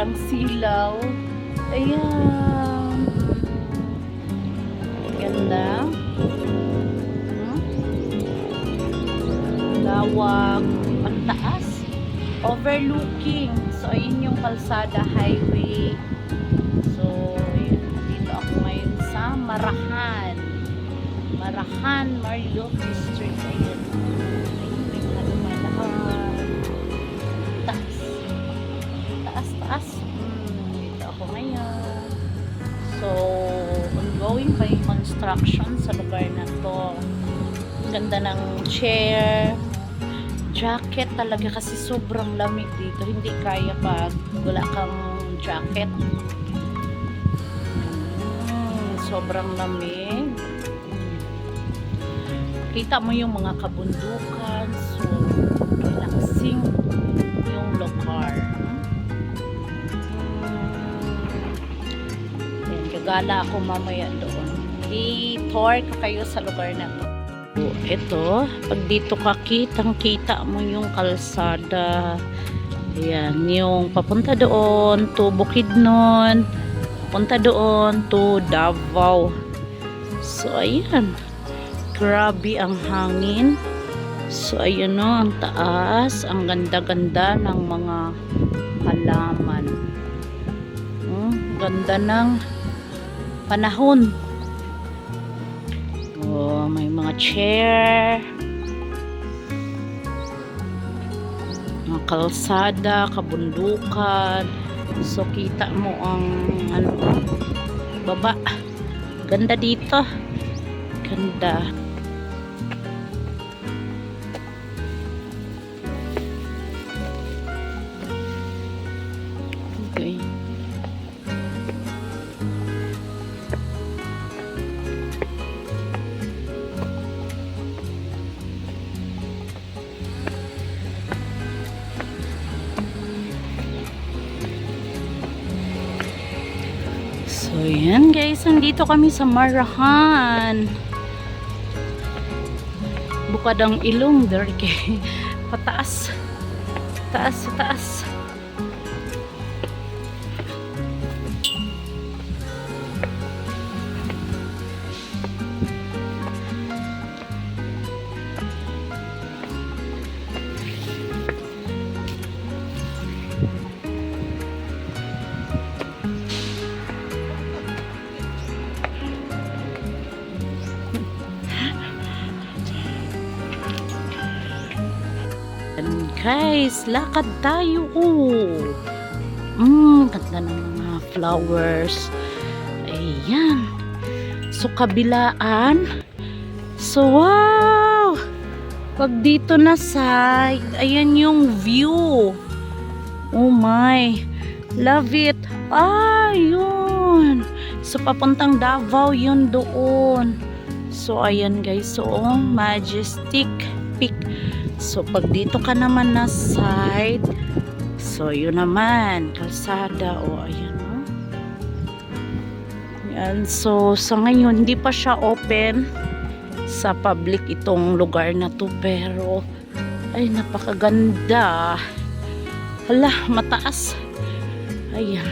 sobrang silaw. Ayan. Ganda. Lawak. Ang taas. Overlooking. So, ayun yung Kalsada Highway. So, yun. Dito ako ngayon sa Marahan. Marahan, Marillo District. Ayun. Ayun, may Marahan. Taas. Taas, taas. Dito ako ngayon. So, ongoing pa yung construction sa lugar na to. Ganda ng chair. Jacket talaga kasi sobrang lamig dito. Hindi kaya pag wala kang jacket. Sobrang lamig. Kita mo yung mga kabundukan. So, relaxing yung lugar. Yan, gagala ako mamaya doon. I-tour ko kayo sa lugar na to. Ito, pag dito ka kitang-kita mo yung kalsada. Ayan, yung papunta doon to Bukidnon, papunta doon to Davao. So, ayan. Grabe ang hangin. So, ayan o, ang taas. Ang ganda-ganda ng mga halaman. Ganda ng panahon. Oh, may mga chair, mga kalsada, kabundukan. So, kita mo ang ano, baba. Ganda dito. Ganda. Okay. So, yan guys. Nandito kami sa Marahan. Bukad ang ilong. Dari kay pataas. Taas sa taas. Guys, lakad tayo. Ganda ng mga flowers. Ayan. So, kabilaan. So, wow! Pag dito na side, ayan yung view. Oh my. Love it. Yun. So, papuntang Davao yun doon. So, ayan guys. So, Majestic Peak. So, pag dito ka naman na side, so, yun naman, kalsada, ayan, Yan, so, sa ngayon, hindi pa siya open sa public itong lugar na to, pero, ay, napakaganda. Hala, mataas. Ayan,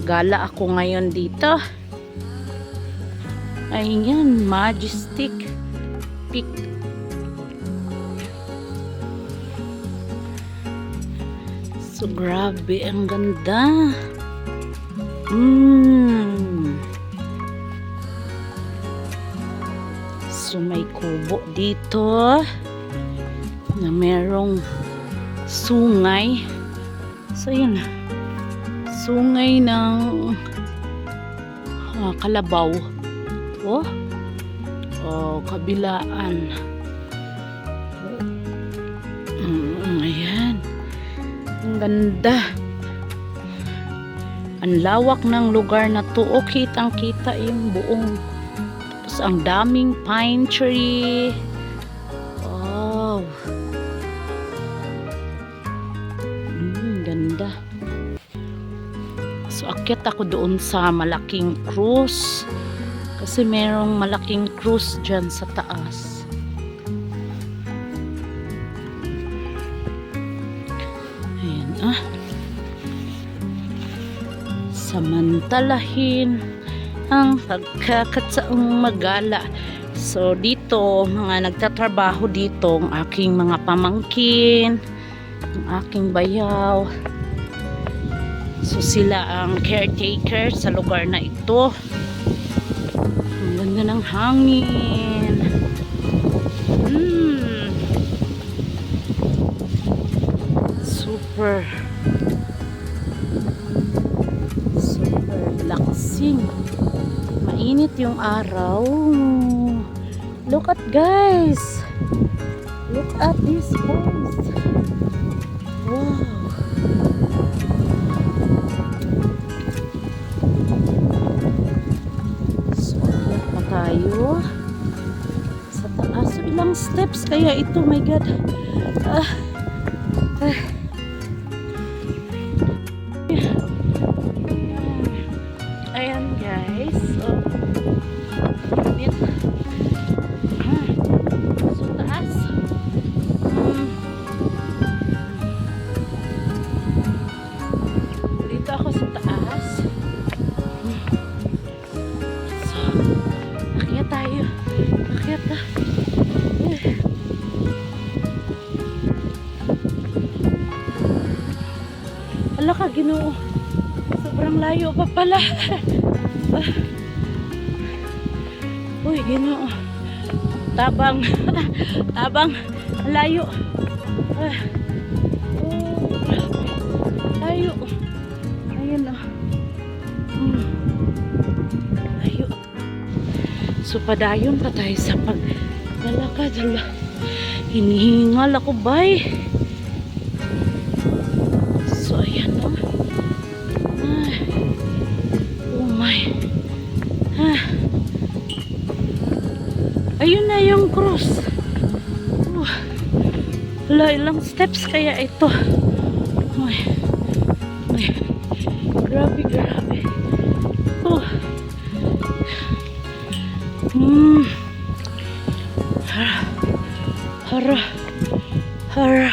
gala ako ngayon dito. Ayan, Majestic Peak. So, grabe, ang ganda. So, may kubo dito na merong sungay. So, yun. Sungay ng Kalabaw. Kabilaan. Ayan. Ang ganda. Ang lawak ng lugar na to. Kitang-kita yung buong. Tapos ang daming pine tree. Wow. Ganda. So, akyat ako doon sa malaking cruise. Kasi merong malaking cruise dyan sa taas. Ayan, samantalahin ang pagkakataong magala. So dito, mga nagtatrabaho dito ang aking mga pamangkin, ang aking bayaw. So sila ang caretaker sa lugar na ito. Ang ganda ng hangin. Super relaxing. Mainit yung araw. Look at guys. Look at this place. Wow. So, akyat pa tayo sa taas. So, ilang steps kaya ito? My God. Ayan guys. So, init. So, taas. Dito ako sa taas. So, akyat tayo. Akyat na. Ala ka, Ginoo. Sobrang layo pa pala. Uy, Ginoo. Tabang. Tabang. Layo. Layo. Ayun na. Layo. So, padayon pa tayo sa paglalakad. Hinihingal ako, bay. So, ayan na. Oh my. Ayun na yung cross. Wala, ilang steps kaya ito. Ay. Grabe, grabe. Hara.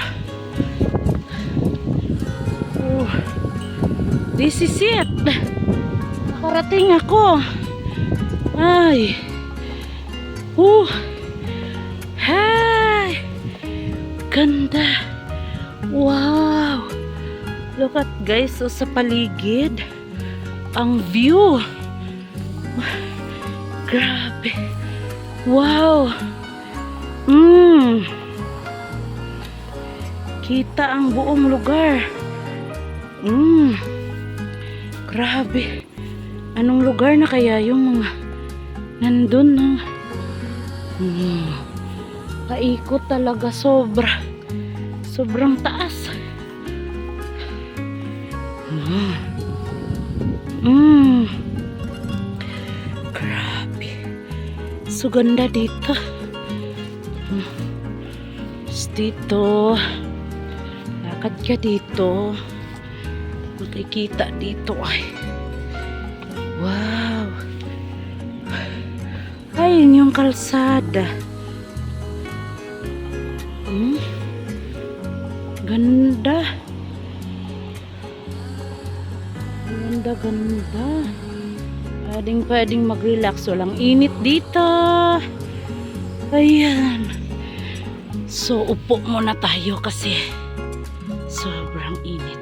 This is it. Nakarating ako. Ay. Hi. Ganda. Wow. Look at guys, so sa paligid ang view. Grabe. Wow. Kita ang buong lugar. Grabe. Anong lugar na kaya yung mga nandun na? Paikot talaga, sobrang taas. Grabe. So ganda dito. Dito lakad ka dito, makikita dito. Ay, wow. Ayun yung kalsada. Ganda. Pwedeng mag-relax. Walang init dito. Ayan. So, upo muna tayo kasi sobrang init.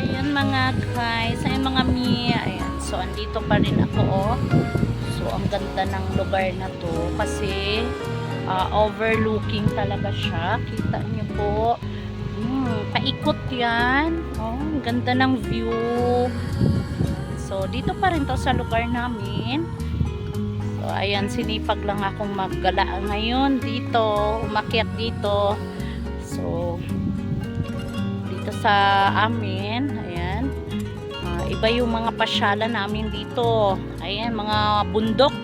Ayan mga guys, ayan mga Mia. Ayan. So, andito pa rin ako, oh. So, ang ganda ng lugar na to kasi overlooking talaga siya. Kita niyo po. Paikot yan. Oh, ang ganda ng view. So, dito pa rin to sa lugar namin. So, ayan, sinipag lang akong maggala ngayon dito. Umakyat dito. So, dito sa amin, ayan. Iba yung mga pasyalan namin dito. Ayan, mga bundok.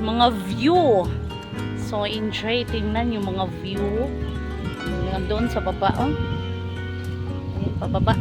Mga view. So, enjoy. Tingnan yung mga view. Doon sa baba, oh. Ayan, pababa.